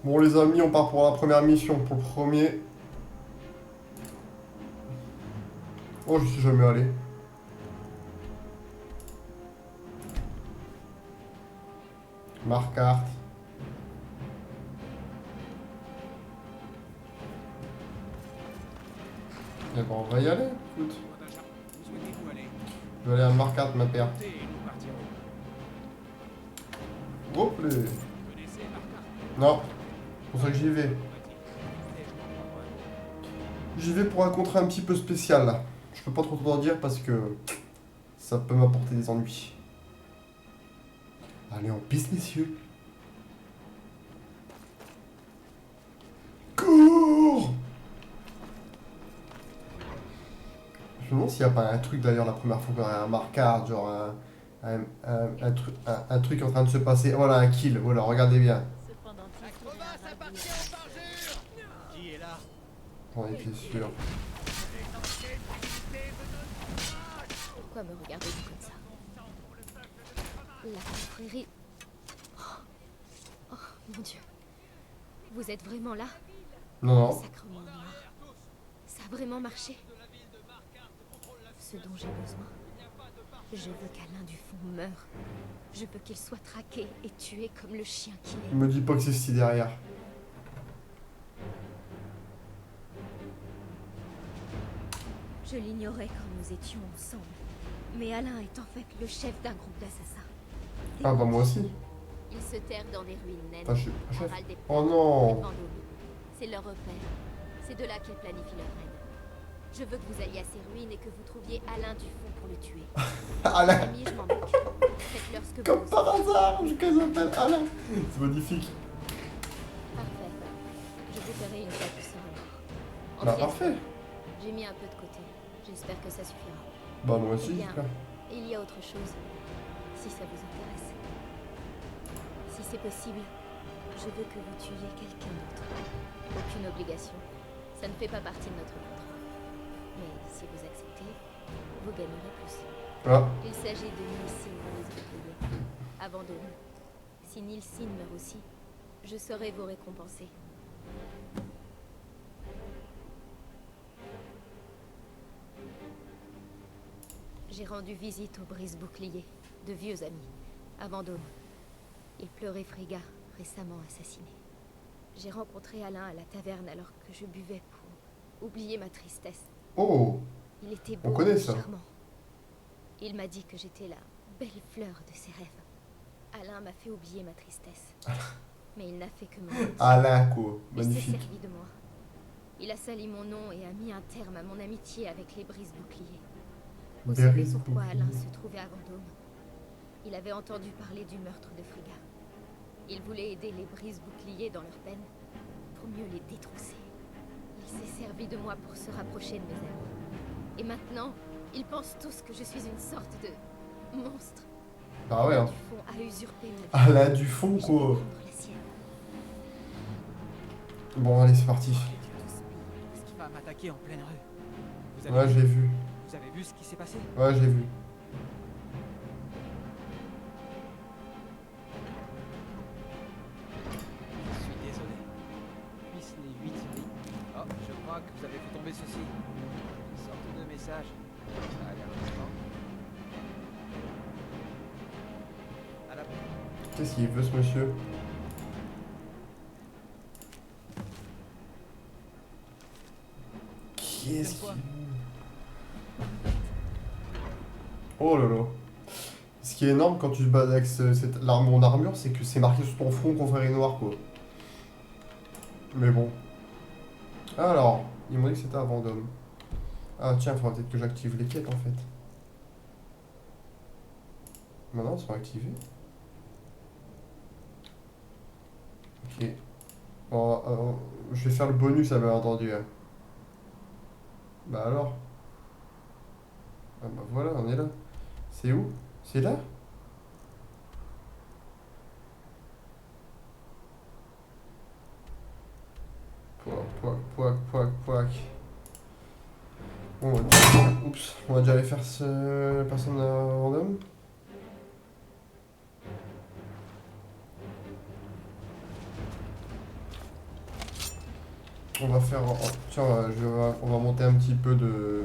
Bon les amis, on part pour la première mission. Pour le premier... Oh, je suis jamais allé. Marque carte. Eh ben, on va y aller, écoute. Je vais aller à marque carte, ma paire. Hop là. Non, c'est pour ça que j'y vais. J'y vais pour un contrat un petit peu spécial, là. Je peux pas trop en dire parce que ça peut m'apporter des ennuis. Allez, en piste, messieurs. Cours! Je me demande s'il n'y a pas un truc d'ailleurs la première fois qu'on a un marquage, genre un truc en train de se passer. Voilà, un kill. Voilà, regardez bien. Qui est là? On est sûr. Pourquoi me regardez-vous comme ça? La confrérie... Oh, mon Dieu. Vous êtes vraiment là? Non, non. Sacrement noir. Ça a vraiment marché. Ce dont j'ai besoin. Je veux qu'Alain Dufont meure. Je veux qu'il soit traqué et tué comme le chien qu'il est. Me dis pas que c'est ce derrière. Je l'ignorais quand nous étions ensemble. Mais Alain est en fait le chef d'un groupe d'assassins. Ah bah moi aussi. Ils se terrent dans des ruines naines. Enfin, je suis pas chef. Aval des Oh non. Vendôme. C'est leur repère. C'est de là qu'ils planifient leur haine. Je veux que vous alliez à ces ruines et que vous trouviez Alain Dufont pour le tuer. Alain. Amis, je m'en occupe. Faites-leur ce que Comme vous par hasard, je s'appelle Alain. C'est magnifique. Parfait. Je vous ferai une fois que sera mort. En Bah pièces, parfait. j'ai mis un peu de côté. J'espère que ça suffira. Bah moi aussi, Bien. j'espère. Il y a autre chose, si ça vous intéresse. Si c'est possible, je veux que vous tuiez quelqu'un d'autre. Aucune obligation. Ça ne fait pas partie de notre contrat. Mais si vous acceptez, vous gagnerez plus. Ah. Il s'agit de Nilsine les Boucliers. Abandonne. Si Nilsine meurt aussi, je saurai vous récompenser. J'ai rendu visite aux brise-boucliers, de vieux amis, à Vendôme. Ils pleuraient Frigga, récemment assassiné. J'ai rencontré Alain à la taverne alors que je buvais pour oublier ma tristesse. Oh. Il était On beau connaît et ça. charmant. Il m'a dit que j'étais la belle fleur de ses rêves. Alain m'a fait oublier ma tristesse. Mais il n'a fait que me mentir. Alain, quoi. Il s'est Magnifique. servi de moi. Il a sali mon nom et a mis un terme à mon amitié avec les brise-boucliers. Vous savez pourquoi Alain se trouvait à Vendôme? Il avait entendu parler du meurtre de Frigga. Il voulait aider les brise-boucliers dans leur peine, pour mieux les détrousser. Il s'est servi de moi pour se rapprocher de mes amis. Et maintenant, ils pensent tous que je suis une sorte de monstre. Bah ouais, hein. Dufont a usurpé ma vie. Alain Dufont, Et je vais quoi. prendre la sienne. Bon, allez, c'est parti. Qu'est-ce qui va m'attaquer en pleine rue? Ouais, j'ai vu. Vous avez vu ce qui s'est passé? Ouais, j'ai vu. Je suis désolé. Puissent les 8 vies. Oh, je crois que vous avez fait tomber ceci. Une sorte de message. Ça a l'air important. À la Qu'est-ce qu'il veut, ce monsieur? Qu'est-ce qu'il veut? Oh là là. Ce qui est énorme quand tu te bats avec cette l'arme en armure, c'est que c'est marqué sur ton front confrérie noire, quoi. Mais bon. Alors, ils m'ont dit que c'était à Vendôme. Ah tiens, il faudra peut-être que j'active les quêtes en fait. Maintenant, elles sont activées. Ok. Bon, je vais faire le bonus, ça bien entendu. Hein. Bah alors. Ah bah voilà, on est là. C'est où? C'est là? Pouac, pouac, pouac, pouac, pouac. Bon, oups, on va déjà aller faire ce personne random. On va faire... Tiens, on va monter un petit peu de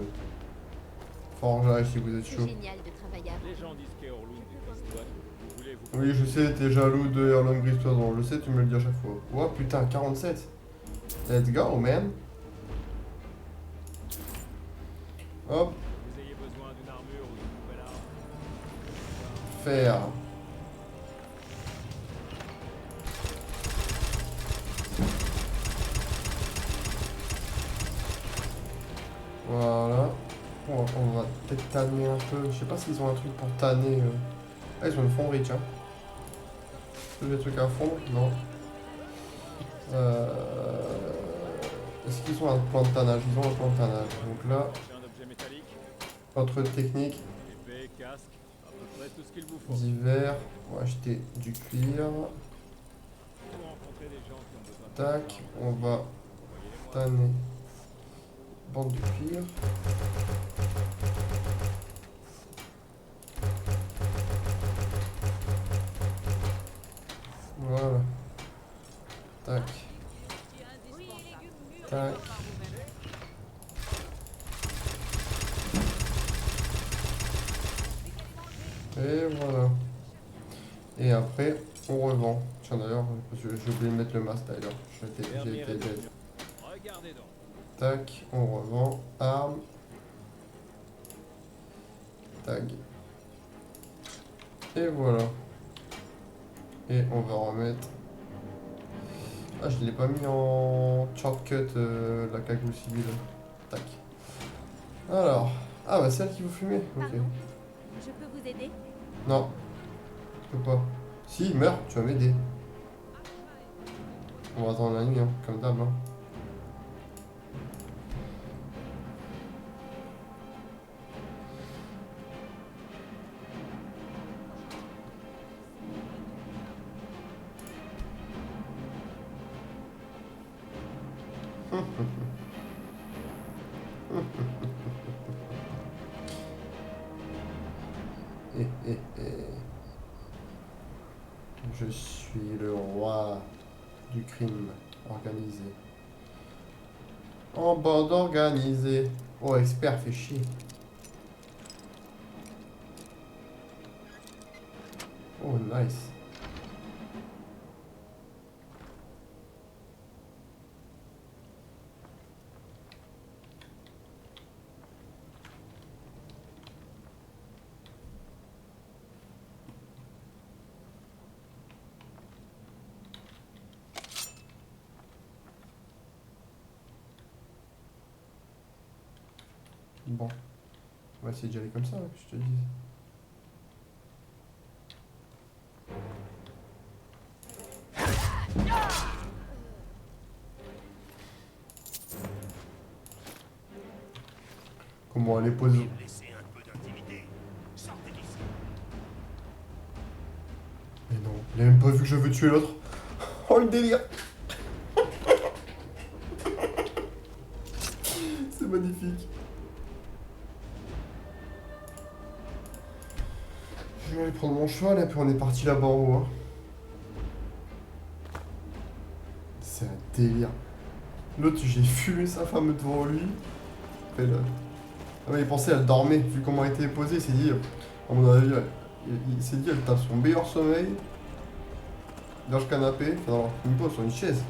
forgeage si vous êtes C'est chaud. génial de travailler à Les gens disent qu'Eorlund est Gristois. Vous voulez vous... Oui, je sais, t'es jaloux de Erlang Gristois, je le sais, tu me le dis à chaque fois. Oh putain, 47. Let's go, man. Hop, Vous ayez besoin d'une armure ou d'une nouvelle arme. faire. Voilà. On va peut-être tanner un peu. Je sais pas s'ils ont un truc pour tanner. Ah, ils ont une fonderie, tiens. Des trucs à fondre? Non. Est-ce qu'ils ont un point de tannage? Ils ont un point de tannage. Donc là, Cherchez un objet métallique, autre technique épée, casque, à peu près tout ce qu'il vous faut. d'hiver. On va acheter du cuir. Vous rencontrez des gens qui ont besoin de... Tac, on va Envoyez-les-moi. tanner. Bande de cuir. Voilà. Tac. Tac. Et voilà. Et après, on revend. Tiens d'ailleurs, j'ai oublié de mettre le masque d'ailleurs. J'ai été bête. Regardez donc. Tac, on revend. Arme. Tag. Et voilà. Et on va remettre. Ah, je l'ai pas mis en shortcut la cagoule civile. Tac. Alors. Ah, bah, c'est elle qui vous fumez. Ok. Pardon, je peux vous aider? Non, je peux pas. Si, meurs, tu vas m'aider. On va attendre la nuit, hein, comme d'hab. Hein. Je suis le roi du crime organisé. En bande organisée. Oh, expert, fait chier. Oh, nice. Bon. On va essayer d'y aller comme ça, que je te dise. Comment aller poser. Mais non, il a même pas vu que je veux tuer l'autre. Oh le délire. C'est magnifique. Je vais aller prendre mon cheval et puis on est parti là-bas en haut. Hein. C'est un délire. L'autre, j'ai fumé sa femme devant lui. Et là... Ah ouais, il pensait elle dormait. Vu comment elle était posée, il s'est dit, à mon avis, il s'est dit elle tape son meilleur sommeil dans le canapé. Enfin non, même pas sur une chaise.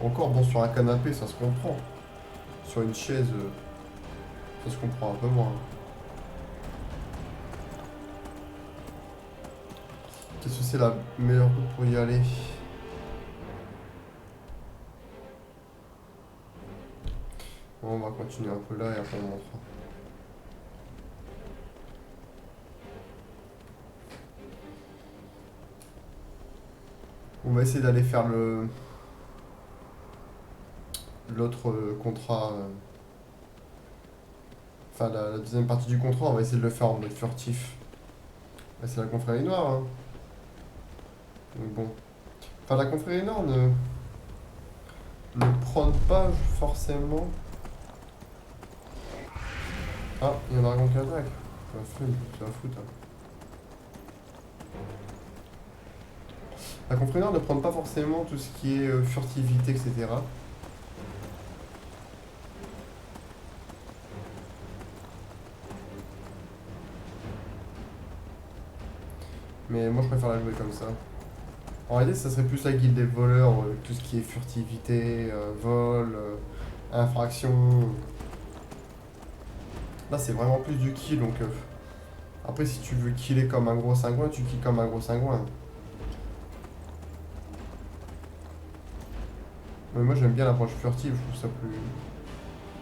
Encore bon, sur un canapé, ça se comprend. Sur une chaise, ça se comprend un peu moins. Qu'est-ce que c'est la meilleure route pour y aller? Bon, on va continuer un peu là et après on montrera. On va essayer d'aller faire l'autre contrat. Enfin, la deuxième partie du contrat, on va essayer de le faire en mode furtif. Là, c'est la confrérie noire. Hein. Donc bon. Enfin, la confrérie noire ne prône pas forcément. Ah, il y a un dragon qui attaque. C'est un foot. Hein. La confrérie noire ne prône pas forcément tout ce qui est furtivité, etc. Mais moi je préfère la jouer comme ça. En réalité ça serait plus la guilde des voleurs, tout ce qui est furtivité, vol, infraction. Là c'est vraiment plus du kill donc après si tu veux killer comme un gros cingouin, tu kills comme un gros cingouin. Mais moi j'aime bien l'approche furtive, je trouve ça plus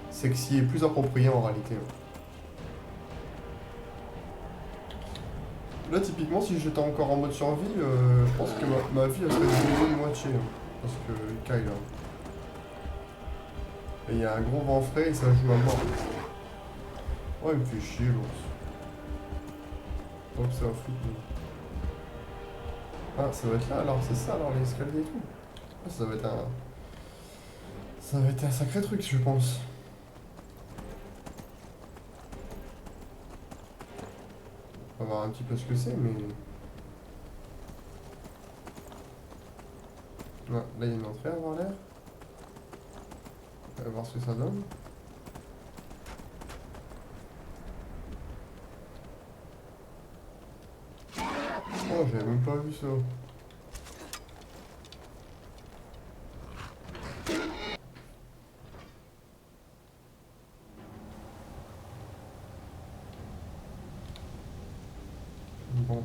sexy et plus approprié en réalité. Là typiquement si j'étais encore en mode survie, je pense que ma vie elle serait diminuée de moitié. Parce que Kyle là. Et il y a un gros vent frais et ça joue à mort. Oh il me fait chier l'ours. Donc ça va foutre. Ah ça va être là alors, c'est ça alors les escaliers et tout. Ah, ça va être un. Ça va être un sacré truc je pense. On va voir un petit peu ce que c'est mais. Ouais, là il y a une entrée à avoir l'air. On va voir ce que ça donne. Oh j'avais même pas vu ça. Bon,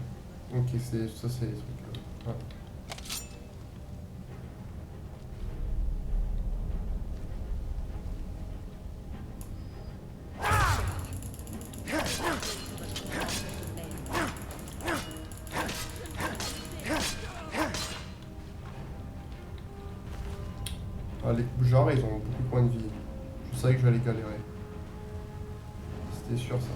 ok, c'est ça, c'est les trucs. Ouais. Ah, les coups-jarres, ils ont beaucoup de points de vie. Je savais que j'allais galérer. C'était sûr ça.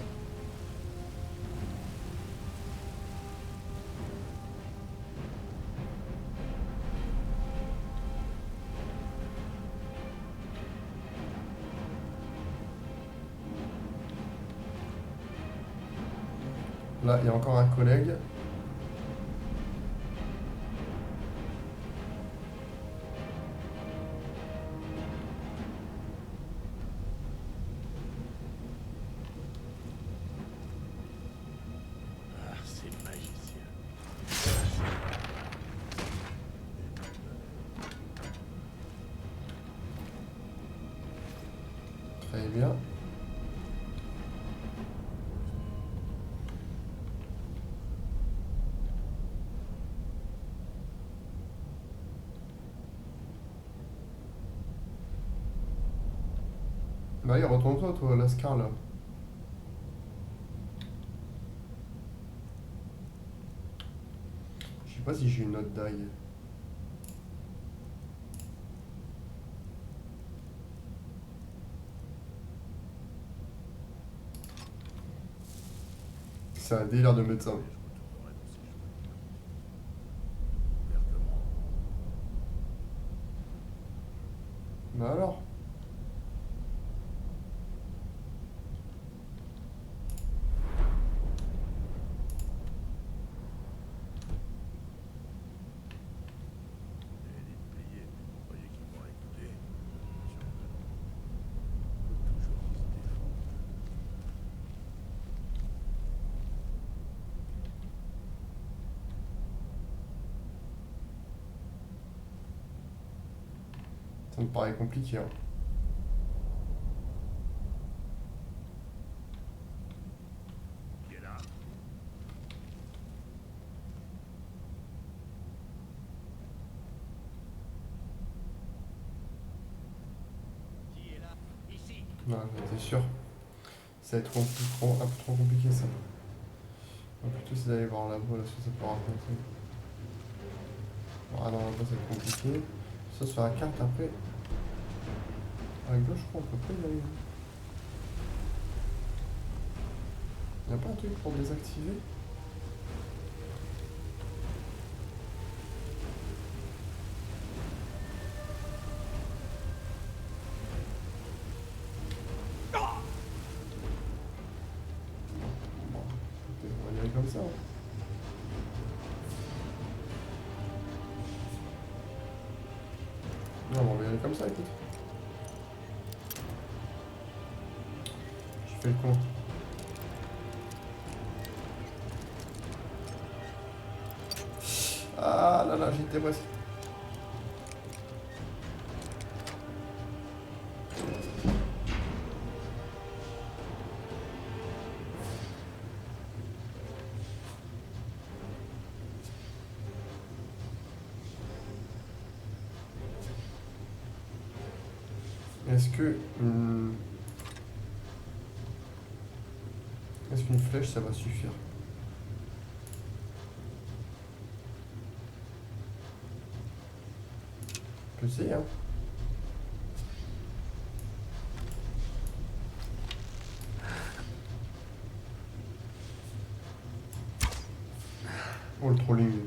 Là, il y a encore un collègue. Ah, c'est magicien. Très bien. Bah, allez, retourne-toi, toi, Lascar, là. Je sais pas si j'ai une note d'ail. C'est un délire de médecin. Je retournerai dans ces chemins ouvertement. Bah alors. Et les pliés, vous croyez qu'ils vont écouter? Sûr que non. Faut toujours qu'ils se défendent. Ça me paraît compliqué, hein. Qui est là? Qui est là? Ici. Ouais, c'est sûr. Ça va être un peu trop compliqué, ça. On va plutôt essayer d'aller voir là-bas, là, ce que ça peut raconter. Ah non, là-bas, ça va être compliqué. Ça, sur la carte, après. À gauche, je crois, on peut pas y aller. Y'a pas un truc pour désactiver? Bon, écoutez, on va y aller comme ça, hein. Non, on va y aller comme ça, écoute. Je fais le con. là là, j'étais presque. Est-ce que... Est-ce qu'une flèche, ça va suffire? Je sais, hein. Oh, le trolling.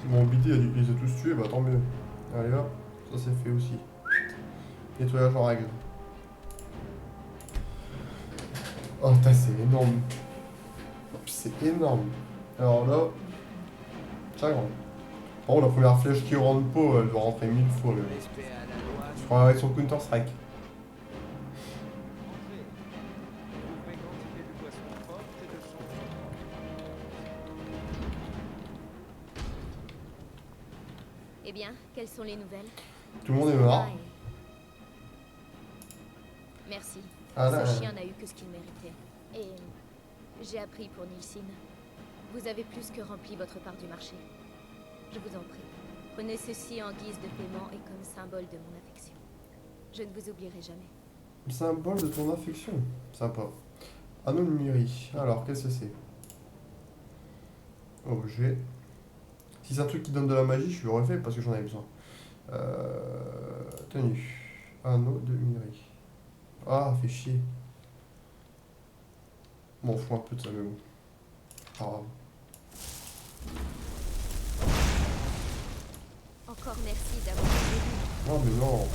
Bon, BD a dit qu'ils les a tous tués, bah tant mieux. Allez hop, ça c'est fait aussi. Nettoyage en règle. Oh putain, c'est énorme. C'est énorme. Alors là, ça grand. Par contre, la première flèche qui rentre pas, elle doit rentrer 1000 fois. Mais... Respect à la loi. Je crois avec son Counter-Strike. Entrez. Vous pouvez quantifier du poisson propre et de sang propre. Eh bien, quelles sont les nouvelles? Tout le monde est mort. Merci. Ah là, Ce chien n'a eu que ce qu'il méritait. Et j'ai appris pour Nilsine. Vous avez plus que rempli votre part du marché. Je vous en prie. Prenez ceci en guise de paiement et comme symbole de mon affection. Je ne vous oublierai jamais. symbole de ton affection. Sympa. Anneau de Miri. Alors, qu'est-ce que c'est? Objet. Si c'est un truc qui donne de la magie, je le refais parce que j'en avais besoin. Tenue. Anneau de Miri. Ah, fait chier. Bon, fous un peu de ça, mais bon. Pas grave. Encore merci d'avoir été Non, mais non.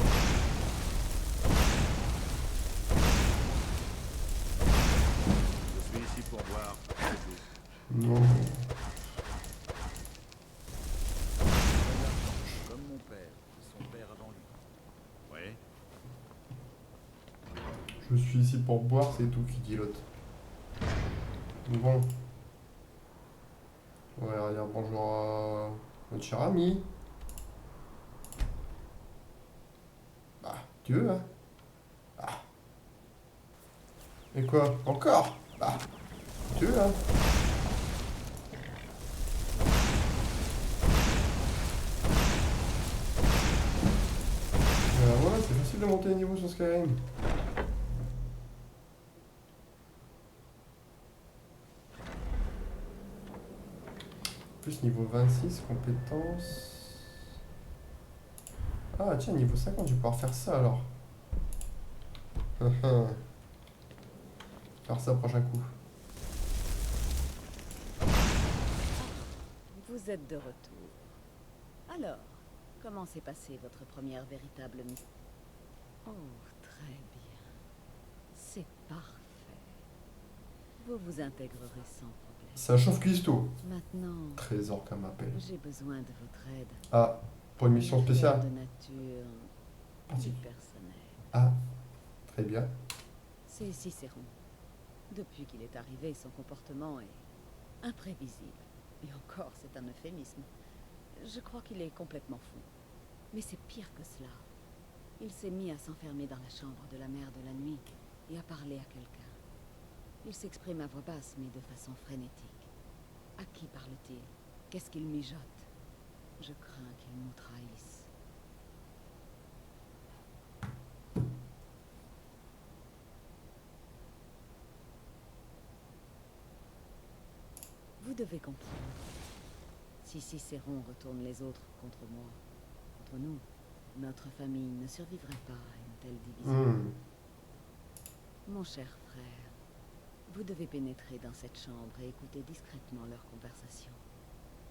Je suis ici pour voir. C'est tout. Non. Comme mon père. Son père avant lui. Ouais. Je suis ici pour boire, c'est tout, qui dit l'autre. Bon. On va dire bonjour à notre cher ami. Bah, tu veux, hein? Ah. Et quoi? Encore? Bah, tu veux, hein? Voilà, c'est facile de monter les niveaux sur Skyrim. Plus niveau 26, compétences. Ah tiens, niveau 50, je vais pouvoir faire ça alors. Faire ça prochain coup. Vous êtes de retour. Alors, comment s'est passée votre première véritable mission? Oh, très bien. C'est parfait. Vous vous intégrerez sans problème. Ça chauffe cuistot. Maintenant, Trésor comme appel. j'ai besoin de votre aide. Ah, pour une mission Une affaire spéciale. de nature Parti. plus personnelle. Ah, très bien. C'est Cicéron. Depuis qu'il est arrivé, son comportement est imprévisible. Et encore, c'est un euphémisme. Je crois qu'il est complètement fou. Mais c'est pire que cela. Il s'est mis à s'enfermer dans la chambre de la mère de la nuit et à parler à quelqu'un. Il s'exprime à voix basse, mais de façon frénétique. À qui parle-t-il? Qu'est-ce qu'il mijote? Je crains qu'il nous trahisse. Vous devez comprendre. Si Cicéron retourne les autres contre moi, contre nous, notre famille ne survivrait pas à une telle division. Mon cher frère, vous devez pénétrer dans cette chambre et écouter discrètement leur conversation.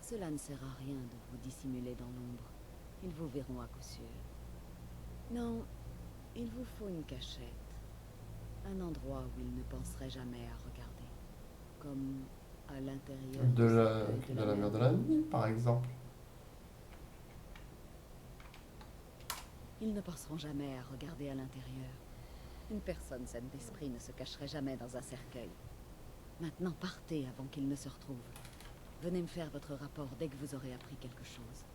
Ce Cela ne sert à rien de vous dissimuler dans l'ombre. Ils vous verront à coup sûr. Non, il vous faut une cachette. Un endroit où ils ne penseraient jamais à regarder. Comme à l'intérieur De la mer de la nuit, par exemple. Ils ne penseront jamais à regarder à l'intérieur. Une personne saine d'esprit ne se cacherait jamais dans un cercueil. Maintenant, partez avant qu'ils ne se retrouvent. Venez me faire votre rapport dès que vous aurez appris quelque chose.